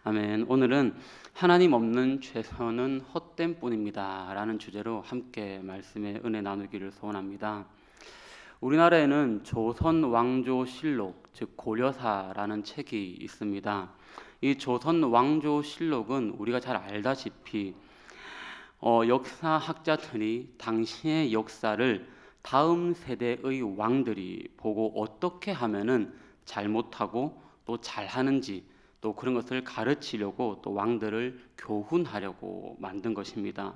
아멘. 오늘은 하나님 없는 최선은 헛된 뿐입니다 라는 주제로 함께 말씀의 은혜 나누기를 소원합니다. 우리나라에는 조선 왕조 실록, 즉 고려사라는 책이 있습니다. 이 조선 왕조 실록은 우리가 잘 알다시피 역사학자들이 당시의 역사를 다음 세대의 왕들이 보고 어떻게 하면은 잘못하고 또 잘하는지, 또 그런 것을 가르치려고 또 왕들을 교훈하려고 만든 것입니다.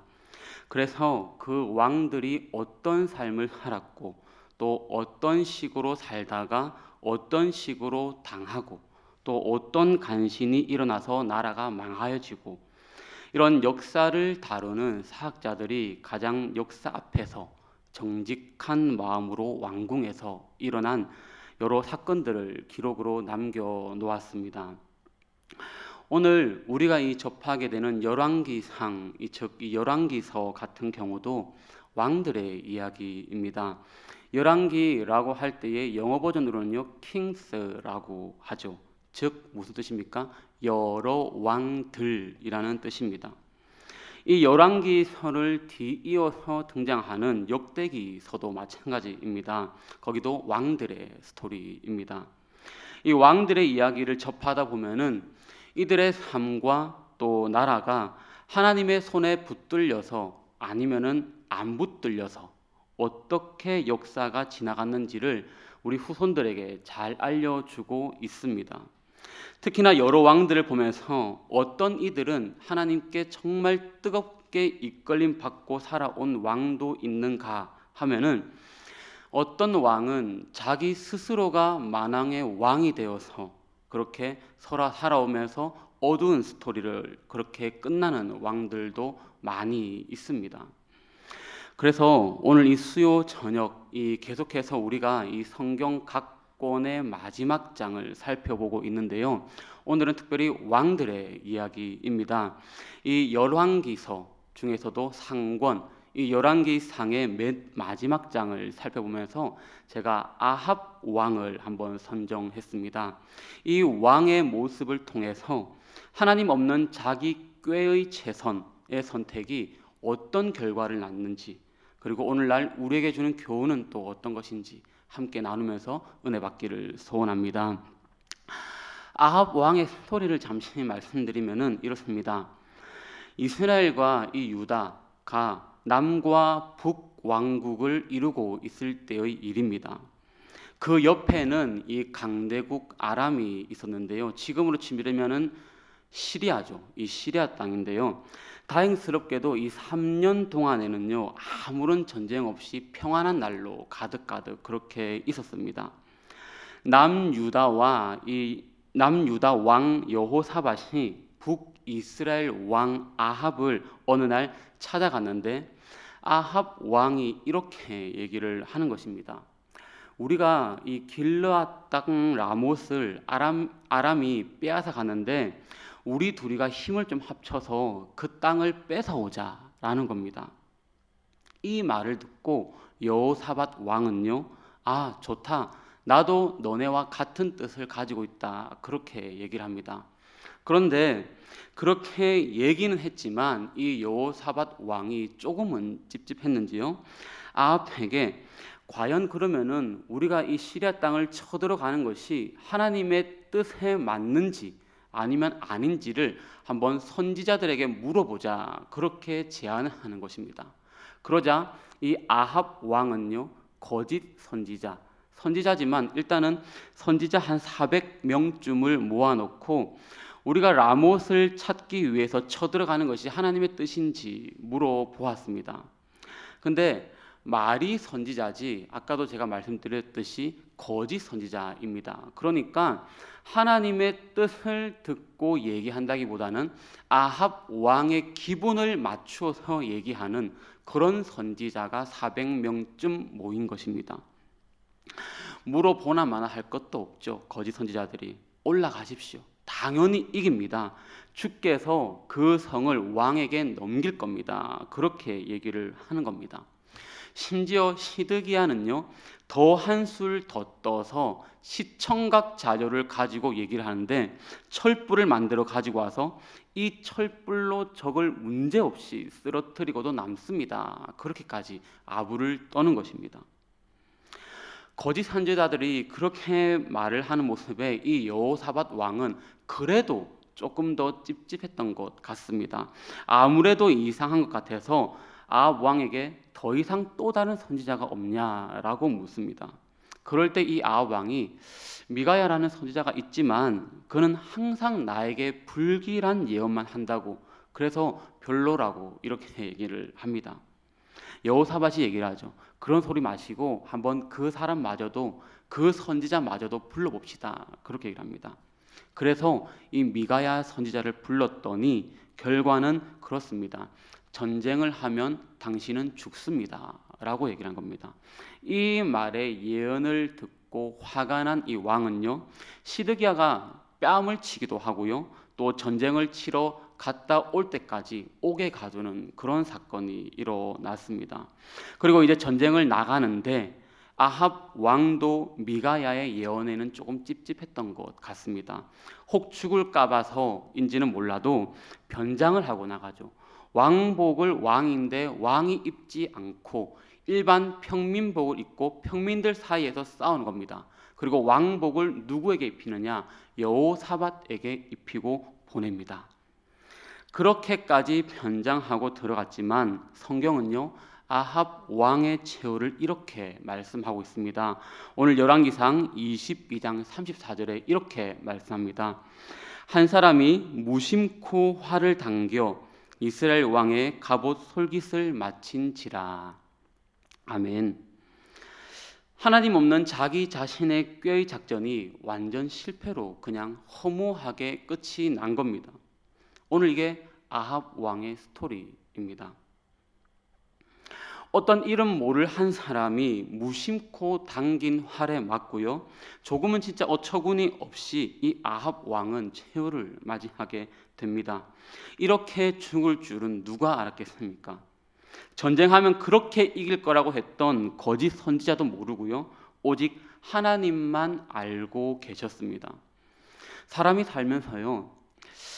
그래서 그 왕들이 어떤 삶을 살았고 또 어떤 식으로 살다가 어떤 식으로 당하고 또 어떤 간신이 일어나서 나라가 망하여지고, 이런 역사를 다루는 사학자들이 가장 역사 앞에서 정직한 마음으로 왕궁에서 일어난 여러 사건들을 기록으로 남겨 놓았습니다. 오늘 우리가 접하게 되는 열왕기상, 즉 이 열왕기서 같은 경우도 왕들의 이야기입니다. 열왕기라고 할 때의 영어 버전으로는요, kings라고 하죠. 즉 무슨 뜻입니까? 여러 왕들이라는 뜻입니다. 이 열왕기서를 뒤이어서 등장하는 역대기서도 마찬가지입니다. 거기도 왕들의 스토리입니다. 이 왕들의 이야기를 접하다 보면은 이들의 삶과 또 나라가 하나님의 손에 붙들려서 아니면은 안 붙들려서 어떻게 역사가 지나갔는지를 우리 후손들에게 잘 알려주고 있습니다. 특히나 여러 왕들을 보면서 어떤 이들은 하나님께 정말 뜨겁게 이끌림 받고 살아온 왕도 있는가 하면은, 어떤 왕은 자기 스스로가 만왕의 왕이 되어서 그렇게 살아오면서 어두운 스토리를 그렇게 끝나는 왕들도 많이 있습니다. 그래서 오늘 이 수요 저녁 계속해서 우리가 이 성경 각 권의 마지막 장을 살펴보고 있는데요. 오늘은 특별히 왕들의 이야기입니다. 이 열왕기서 중에서도 상권, 이 열왕기상의 맨 마지막 장을 살펴보면서 제가 아합 왕을 한번 선정했습니다. 이 왕의 모습을 통해서 하나님 없는 자기 꾀의 최선의 선택이 어떤 결과를 낳는지, 그리고 오늘날 우리에게 주는 교훈은 또 어떤 것인지 함께 나누면서 은혜 받기를 소원합니다. 아합 왕의 스토리를 잠시 말씀드리면은 이렇습니다. 이스라엘과 이 유다가 남과 북 왕국을 이루고 있을 때의 일입니다. 그 옆에는 이 강대국 아람이 있었는데요. 지금으로 치면은 시리아죠. 이 시리아 땅인데요. 다행스럽게도 이 3년 동안에는요, 아무런 전쟁 없이 평안한 날로 가득가득 그렇게 있었습니다. 남유다 왕 여호사밧이 북이스라엘 왕 아합을 어느 날 찾아갔는데, 아합 왕이 이렇게 얘기를 하는 것입니다. 우리가 이 길르앗 땅 라못을 아람이 빼앗아 가는데 우리 둘이가 힘을 좀 합쳐서 그 땅을 뺏어오자라는 겁니다. 이 말을 듣고 여호사밧 왕은요, 아 좋다, 나도 너네와 같은 뜻을 가지고 있다, 그렇게 얘기를 합니다. 그런데 그렇게 얘기는 했지만 이 여호사밧 왕이 조금은 찝찝했는지요, 아합에게 과연 그러면은 우리가 이 시리아 땅을 쳐들어가는 것이 하나님의 뜻에 맞는지 아니면 아닌지를 한번 선지자들에게 물어보자, 그렇게 제안을 하는 것입니다. 그러자 이 아합 왕은요, 거짓 선지자지만 일단은 선지자 한 400명쯤을 모아놓고 우리가 라못을 찾기 위해서 쳐들어가는 것이 하나님의 뜻인지 물어보았습니다. 근데 말이 선지자지, 아까도 제가 말씀드렸듯이 거짓 선지자입니다. 그러니까 하나님의 뜻을 듣고 얘기한다기보다는 아합 왕의 기분을 맞추어서 얘기하는 그런 선지자가 400명쯤 모인 것입니다. 물어보나 마나 할 것도 없죠. 거짓 선지자들이 올라가십시오. 당연히 이깁니다. 주께서 그 성을 왕에게 넘길 겁니다. 그렇게 얘기를 하는 겁니다. 심지어 시드기야는요, 더 한술 더 떠서 시청각 자료를 가지고 얘기를 하는데, 철불을 만들어 가지고 와서 이 철불로 적을 문제없이 쓰러뜨리고도 남습니다. 그렇게까지 아부를 떠는 것입니다. 거짓 선지자들이 그렇게 말을 하는 모습에 이 여호사밧 왕은 그래도 조금 더 찝찝했던 것 같습니다. 아무래도 이상한 것 같아서 아합 왕에게 더 이상 또 다른 선지자가 없냐라고 묻습니다. 그럴 때 이 아합 왕이 미가야라는 선지자가 있지만 그는 항상 나에게 불길한 예언만 한다고, 그래서 별로라고 이렇게 얘기를 합니다. 여호사밧이 얘기를 하죠. 그런 소리 마시고 한번 그 사람마저도, 그 선지자마저도 불러봅시다. 그렇게 얘기를 합니다. 그래서 이 미가야 선지자를 불렀더니 결과는 그렇습니다. 전쟁을 하면 당신은 죽습니다. 라고 얘기를 한 겁니다. 이 말의 예언을 듣고 화가 난 이 왕은요, 시드기야가 뺨을 치기도 하고요, 또 전쟁을 치러 갔다 올 때까지 옥에 가두는 그런 사건이 일어났습니다. 그리고 이제 전쟁을 나가는데 아합 왕도 미가야의 예언에는 조금 찝찝했던 것 같습니다. 혹 죽을까 봐서인지는 몰라도 변장을 하고 나가죠. 왕복을 왕인데 왕이 입지 않고 일반 평민복을 입고 평민들 사이에서 싸우는 겁니다. 그리고 왕복을 누구에게 입히느냐? 여호사밧에게 입히고 보냅니다. 그렇게까지 변장하고 들어갔지만 성경은요, 아합 왕의 최후를 이렇게 말씀하고 있습니다. 오늘 열왕기상 22장 34절에 이렇게 말씀합니다. 한 사람이 무심코 활을 당겨 이스라엘 왕의 갑옷 솔깃을 마친지라. 아멘. 하나님 없는 자기 자신의 꾀의 작전이 완전 실패로 그냥 허무하게 끝이 난 겁니다. 오늘 이게 아합 왕의 스토리입니다. 어떤 이름 모를 한 사람이 무심코 당긴 활에 맞고요, 조금은 진짜 어처구니 없이 이 아합 왕은 최후를 맞이하게 됩니다. 이렇게 죽을 줄은 누가 알았겠습니까? 전쟁하면 그렇게 이길 거라고 했던 거짓 선지자도 모르고요, 오직 하나님만 알고 계셨습니다. 사람이 살면서요,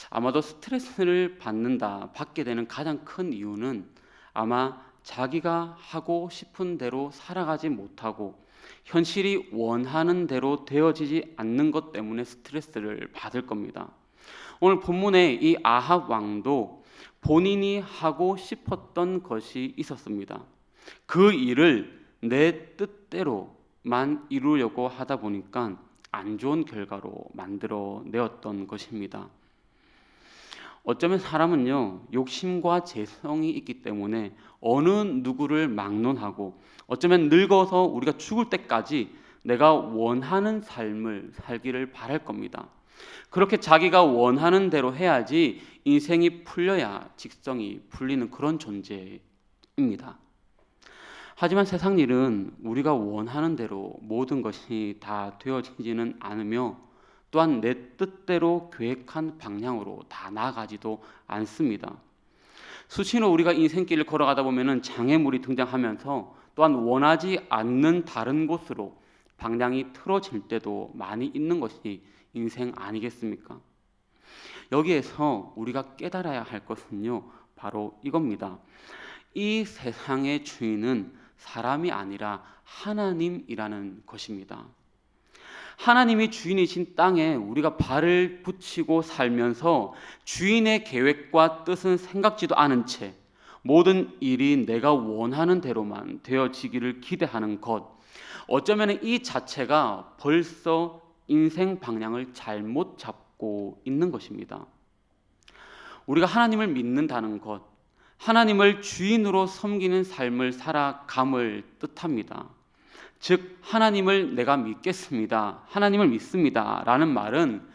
아마도 스트레스를 받게 되는 가장 큰 이유는 아마 자기가 하고 싶은 대로 살아가지 못하고 현실이 원하는 대로 되어지지 않는 것 때문에 스트레스를 받을 겁니다. 오늘 본문에 이 아합 왕도 본인이 하고 싶었던 것이 있었습니다. 그 일을 내 뜻대로만 이루려고 하다 보니까 안 좋은 결과로 만들어내었던 것입니다. 어쩌면 사람은요, 욕심과 재성이 있기 때문에 어느 누구를 막론하고 어쩌면 늙어서 우리가 죽을 때까지 내가 원하는 삶을 살기를 바랄 겁니다. 그렇게 자기가 원하는 대로 해야지 인생이 풀려야 직성이 풀리는 그런 존재입니다. 하지만 세상 일은 우리가 원하는 대로 모든 것이 다 되어지지는 않으며 또한 내 뜻대로 계획한 방향으로 다 나아가지도 않습니다. 수시로 우리가 인생길을 걸어가다 보면 장애물이 등장하면서 또한 원하지 않는 다른 곳으로 방향이 틀어질 때도 많이 있는 것이 인생 아니겠습니까? 여기에서 우리가 깨달아야 할 것은요, 바로 이겁니다. 이 세상의 주인은 사람이 아니라 하나님이라는 것입니다. 하나님이 주인이신 땅에 우리가 발을 붙이고 살면서 주인의 계획과 뜻은 생각지도 않은 채 모든 일이 내가 원하는 대로만 되어지기를 기대하는 것, 어쩌면 이 자체가 벌써 인생 방향을 잘못 잡고 있는 것입니다. 우리가 하나님을 믿는다는 것, 하나님을 주인으로 섬기는 삶을 살아감을 뜻합니다. 즉 하나님을 내가 믿겠습니다, 하나님을 믿습니다 라는 말은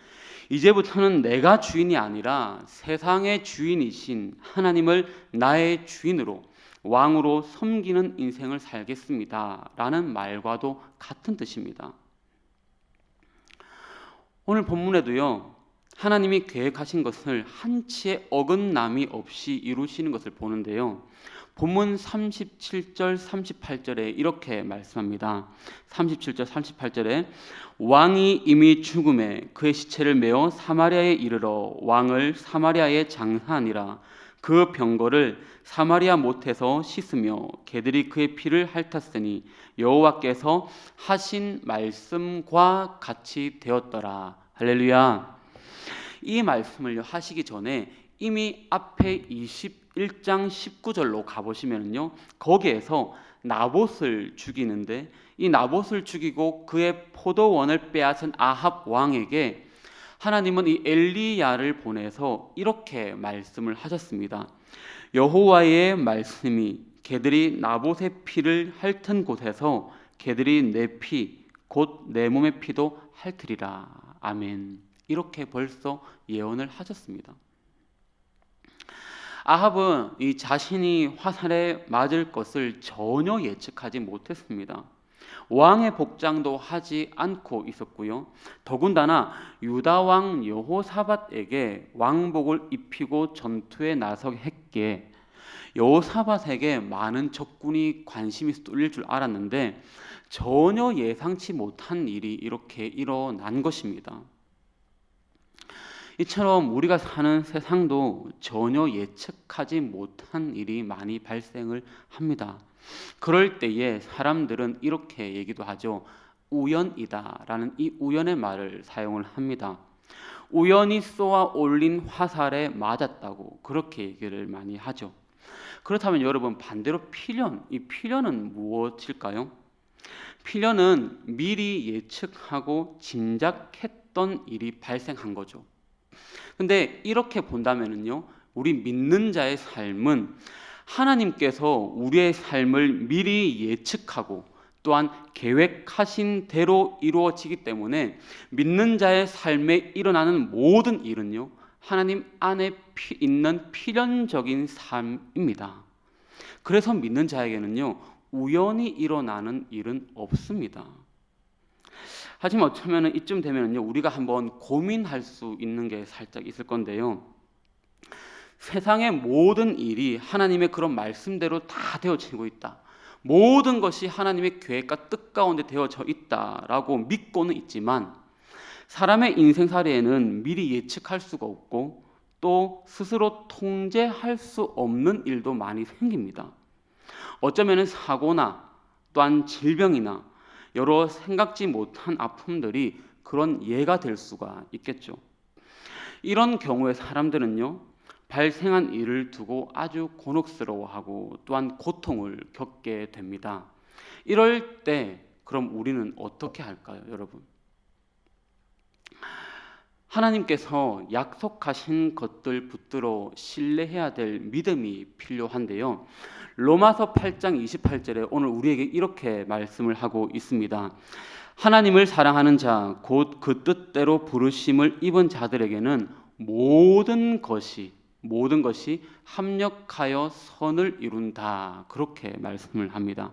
이제부터는 내가 주인이 아니라 세상의 주인이신 하나님을 나의 주인으로 왕으로 섬기는 인생을 살겠습니다 라는 말과도 같은 뜻입니다. 오늘 본문에도요, 하나님이 계획하신 것을 한치의 어긋남이 없이 이루시는 것을 보는데요, 본문 37절 38절에 이렇게 말씀합니다. 37절 38절에 왕이 이미 죽음에 그의 시체를 메어 사마리아에 이르러 왕을 사마리아에 장사하니라. 그 병거를 사마리아 못에서 씻으며 개들이 그의 피를 핥았으니 여호와께서 하신 말씀과 같이 되었더라. 할렐루야. 이 말씀을 하시기 전에 이미 앞에 21장 19절로 가보시면요, 거기에서 나봇을 죽이는데, 이 나봇을 죽이고 그의 포도원을 빼앗은 아합 왕에게 하나님은 이 엘리야를 보내서 이렇게 말씀을 하셨습니다. 여호와의 말씀이 개들이 나봇의 피를 핥은 곳에서 개들이 내 피, 곧 내 몸의 피도 핥으리라. 아멘. 이렇게 벌써 예언을 하셨습니다. 아합은 이 자신이 화살에 맞을 것을 전혀 예측하지 못했습니다. 왕의 복장도 하지 않고 있었고요. 더군다나 유다 왕 여호사밧에게 왕복을 입히고 전투에 나서게 했기에 여호사밧에게 많은 적군이 관심이 쏠릴 줄 알았는데 전혀 예상치 못한 일이 이렇게 일어난 것입니다. 이처럼 우리가 사는 세상도 전혀 예측하지 못한 일이 많이 발생을 합니다. 그럴 때에 사람들은 이렇게 얘기도 하죠. 우연이다라는 이 우연의 말을 사용을 합니다. 우연히 쏘아 올린 화살에 맞았다고 그렇게 얘기를 많이 하죠. 그렇다면 여러분, 반대로 필연, 이 필연은 무엇일까요? 필연은 미리 예측하고 짐작했던 일이 발생한 거죠. 근데 이렇게 본다면은요, 우리 믿는 자의 삶은 하나님께서 우리의 삶을 미리 예측하고 또한 계획하신 대로 이루어지기 때문에 믿는 자의 삶에 일어나는 모든 일은요, 하나님 안에 있는 필연적인 삶입니다. 그래서 믿는 자에게는요, 우연히 일어나는 일은 없습니다. 하지만 어쩌면 이쯤 되면요, 우리가 한번 고민할 수 있는 게 살짝 있을 건데요. 세상의 모든 일이 하나님의 그런 말씀대로 다 되어지고 있다. 모든 것이 하나님의 계획과 뜻 가운데 되어져 있다라고 믿고는 있지만 사람의 인생살이에는 미리 예측할 수가 없고 또 스스로 통제할 수 없는 일도 많이 생깁니다. 어쩌면 사고나 또한 질병이나 여러 생각지 못한 아픔들이 그런 예가 될 수가 있겠죠. 이런 경우에 사람들은요, 발생한 일을 두고 아주 곤혹스러워하고 또한 고통을 겪게 됩니다. 이럴 때 그럼 우리는 어떻게 할까요, 여러분? 하나님께서 약속하신 것들 붙들어 신뢰해야 될 믿음이 필요한데요. 로마서 8장 28절에 오늘 우리에게 이렇게 말씀을 하고 있습니다. 하나님을 사랑하는 자, 곧 그 뜻대로 부르심을 입은 자들에게는 모든 것이 합력하여 선을 이룬다. 그렇게 말씀을 합니다.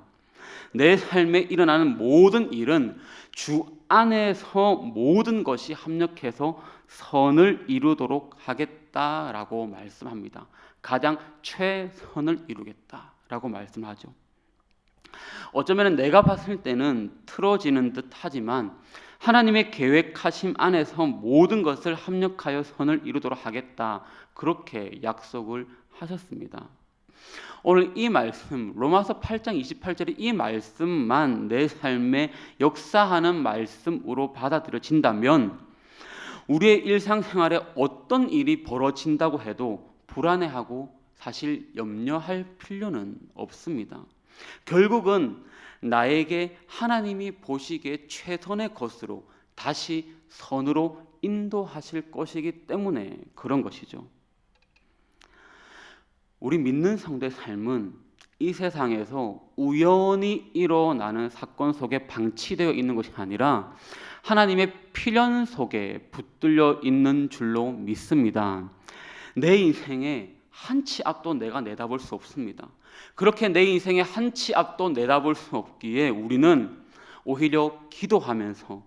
내 삶에 일어나는 모든 일은 주 안에서 모든 것이 합력해서 선을 이루도록 하겠다라고 말씀합니다. 가장 최선을 이루겠다라고 말씀하죠. 어쩌면 내가 봤을 때는 틀어지는 듯 하지만 하나님의 계획하심 안에서 모든 것을 합력하여 선을 이루도록 하겠다, 그렇게 약속을 하셨습니다. 오늘 이 말씀, 로마서 8장 28절의 이 말씀만 내 삶에 역사하는 말씀으로 받아들여진다면 우리의 일상생활에 어떤 일이 벌어진다고 해도 불안해하고 사실 염려할 필요는 없습니다. 결국은 나에게 하나님이 보시기에 최선의 것으로 다시 선으로 인도하실 것이기 때문에 그런 것이죠. 우리 믿는 성도의 삶은 이 세상에서 우연히 일어나는 사건 속에 방치되어 있는 것이 아니라 하나님의 필연 속에 붙들려 있는 줄로 믿습니다. 내 인생에 한 치 앞도 내가 내다볼 수 없습니다. 그렇게 내 인생에 한 치 앞도 내다볼 수 없기에 우리는 오히려 기도하면서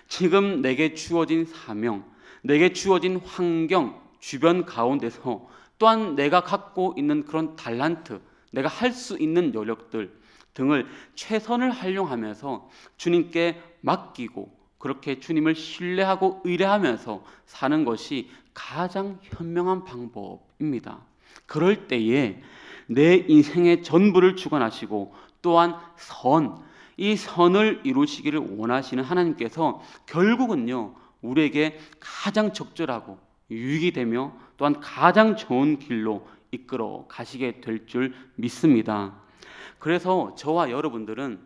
지금 내게 주어진 사명, 내게 주어진 환경, 주변 가운데서 또한 내가 갖고 있는 그런 달란트, 내가 할 수 있는 노력들 등을 최선을 활용하면서 주님께 맡기고 그렇게 주님을 신뢰하고 의뢰하면서 사는 것이 가장 현명한 방법입니다. 그럴 때에 내 인생의 전부를 주관하시고 또한 이 선을 이루시기를 원하시는 하나님께서 결국은요 우리에게 가장 적절하고 유익이 되며 또한 가장 좋은 길로 이끌어 가시게 될 줄 믿습니다. 그래서 저와 여러분들은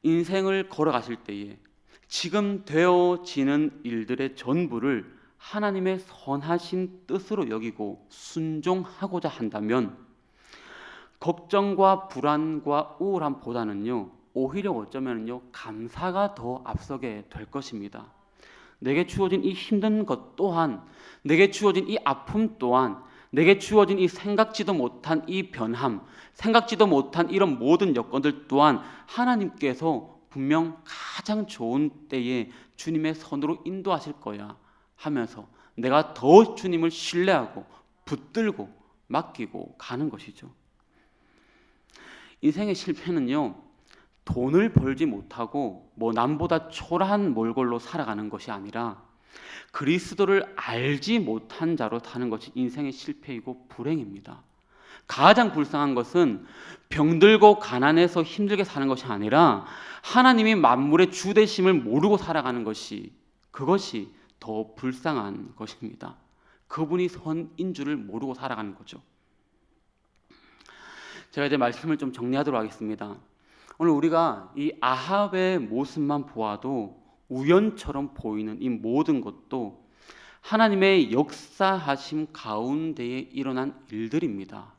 인생을 걸어가실 때에 지금 되어지는 일들의 전부를 하나님의 선하신 뜻으로 여기고 순종하고자 한다면 걱정과 불안과 우울함보다는요 오히려 어쩌면요 감사가 더 앞서게 될 것입니다. 내게 주어진 이 힘든 것 또한, 내게 주어진 이 아픔 또한, 내게 주어진 이 생각지도 못한 이 변함, 생각지도 못한 이런 모든 여건들 또한 하나님께서 분명 가장 좋은 때에 주님의 손으로 인도하실 거야 하면서 내가 더 주님을 신뢰하고 붙들고 맡기고 가는 것이죠. 인생의 실패는요 돈을 벌지 못하고 남보다 초라한 몰골로 살아가는 것이 아니라 그리스도를 알지 못한 자로 사는 것이 인생의 실패이고 불행입니다. 가장 불쌍한 것은 병들고 가난해서 힘들게 사는 것이 아니라 하나님이 만물의 주 되심을 모르고 살아가는 그것이 더 불쌍한 것입니다. 그분이 선인 줄을 모르고 살아가는 거죠. 제가 이제 말씀을 좀 정리하도록 하겠습니다. 오늘 우리가 이 아합의 모습만 보아도 우연처럼 보이는 이 모든 것도 하나님의 역사하심 가운데에 일어난 일들입니다.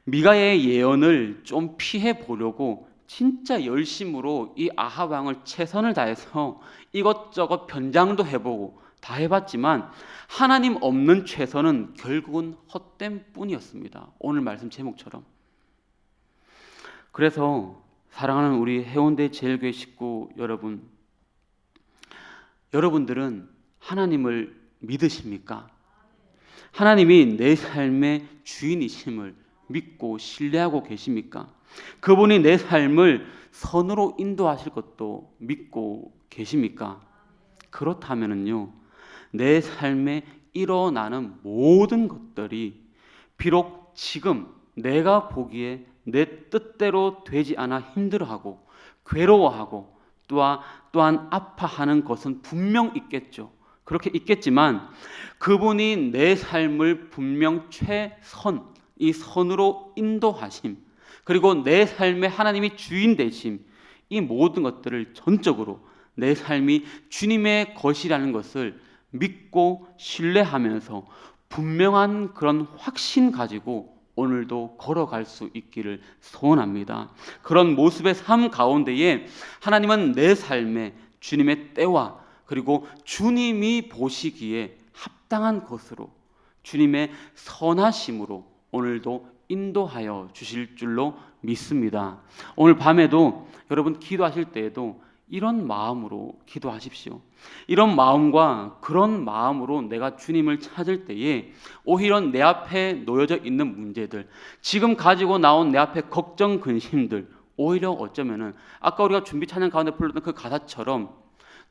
미가의 예언을 좀 피해 보려고 진짜 열심으로 이 아합 왕을 최선을 다해서 이것저것 변장도 해보고 다 해봤지만 하나님 없는 최선은 결국은 헛된 뿐이었습니다. 오늘 말씀 제목처럼. 그래서 사랑하는 우리 해운대 제일교회 식구 여러분들은 하나님을 믿으십니까? 하나님이 내 삶의 주인이심을 믿고 신뢰하고 계십니까? 그분이 내 삶을 선으로 인도하실 것도 믿고 계십니까? 그렇다면요, 내 삶에 일어나는 모든 것들이 비록 지금 내가 보기에 내 뜻대로 되지 않아 힘들어하고 괴로워하고 또한 아파하는 것은 분명 있겠죠. 그렇게 있겠지만 그분이 내 삶을 분명 이 선으로 인도하심, 그리고 내 삶의 하나님이 주인 되심, 이 모든 것들을 전적으로 내 삶이 주님의 것이라는 것을 믿고 신뢰하면서 분명한 그런 확신 가지고 오늘도 걸어갈 수 있기를 소원합니다. 그런 모습의 삶 가운데에 하나님은 내 삶에 주님의 때와 그리고 주님이 보시기에 합당한 것으로 주님의 선하심으로 오늘도 인도하여 주실 줄로 믿습니다. 오늘 밤에도 여러분 기도하실 때에도 이런 마음으로 기도하십시오. 이런 마음과 그런 마음으로 내가 주님을 찾을 때에 오히려 내 앞에 놓여져 있는 문제들, 지금 가지고 나온 내 앞에 걱정, 근심들, 오히려 어쩌면은 아까 우리가 준비 찬양 가운데 불렀던 그 가사처럼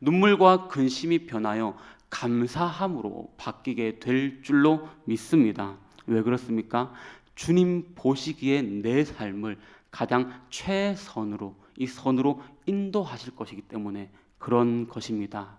눈물과 근심이 변하여 감사함으로 바뀌게 될 줄로 믿습니다. 왜 그렇습니까? 주님 보시기에 내 삶을 가장 최선으로, 이 선으로 인도하실 것이기 때문에 그런 것입니다.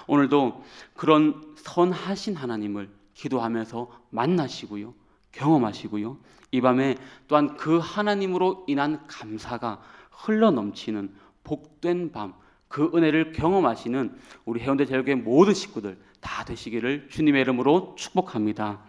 오늘도 그런 선하신 하나님을 기도하면서 만나시고요, 경험하시고요, 이 밤에 또한 그 하나님으로 인한 감사가 흘러넘치는 복된 밤, 그 은혜를 경험하시는 우리 해운대 제일교회 모든 식구들 다 되시기를 주님의 이름으로 축복합니다.